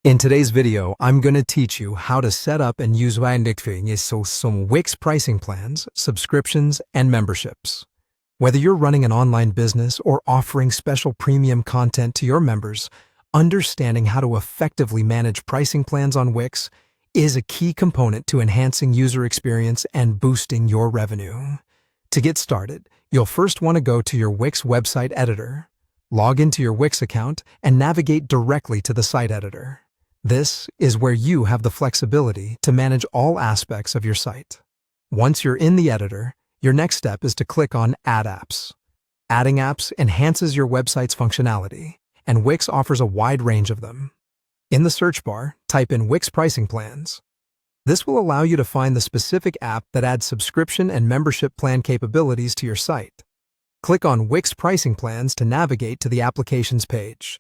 In today's video, I'm going to teach you how to set up and use some Wix pricing plans, subscriptions, and memberships. Whether you're running an online business or offering special premium content to your members, understanding how to effectively manage pricing plans on Wix is a key component to enhancing user experience and boosting your revenue. To get started, you'll first want to go to your Wix website editor. Log into your Wix account and navigate directly to the site editor. This is where you have the flexibility to manage all aspects of your site. Once you're in the editor, your next step is to click on Add Apps. Adding apps enhances your website's functionality, and Wix offers a wide range of them. In the search bar, type in Wix pricing plans. This will allow you to find the specific app that adds subscription and membership plan capabilities to your site. Click on Wix pricing plans to navigate to the applications page.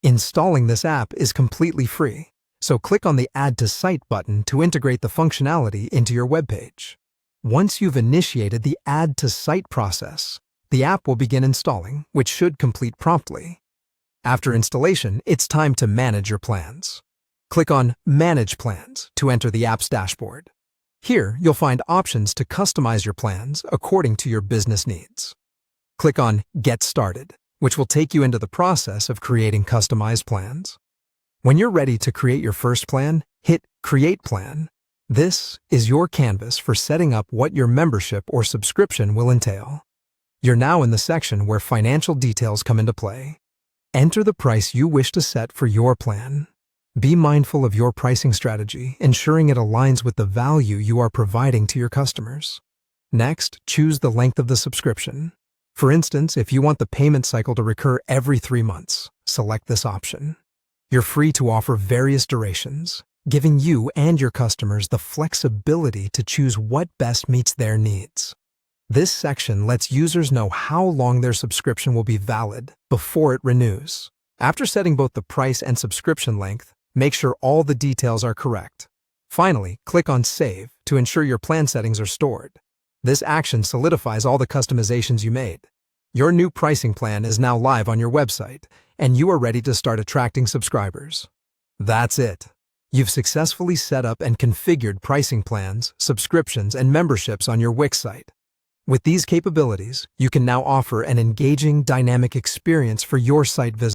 Installing this app is completely free, so click on the Add to Site button to integrate the functionality into your web page. Once you've initiated the Add to Site process, the app will begin installing, which should complete promptly. After installation, it's time to manage your plans. Click on Manage Plans to enter the app's dashboard. Here, you'll find options to customize your plans according to your business needs. Click on Get Started, which will take you into the process of creating customized plans. When you're ready to create your first plan, hit Create Plan. This is your canvas for setting up what your membership or subscription will entail. You're now in the section where financial details come into play. Enter the price you wish to set for your plan. Be mindful of your pricing strategy, ensuring it aligns with the value you are providing to your customers. Next, choose the length of the subscription. For instance, if you want the payment cycle to recur every 3 months, select this option. You're free to offer various durations, giving you and your customers the flexibility to choose what best meets their needs. This section lets users know how long their subscription will be valid before it renews. After setting both the price and subscription length, make sure all the details are correct. Finally, click on Save to ensure your plan settings are stored. This action solidifies all the customizations you made. Your new pricing plan is now live on your website, and you are ready to start attracting subscribers. That's it. You've successfully set up and configured pricing plans, subscriptions, and memberships on your Wix site. With these capabilities, you can now offer an engaging, dynamic experience for your site visitors.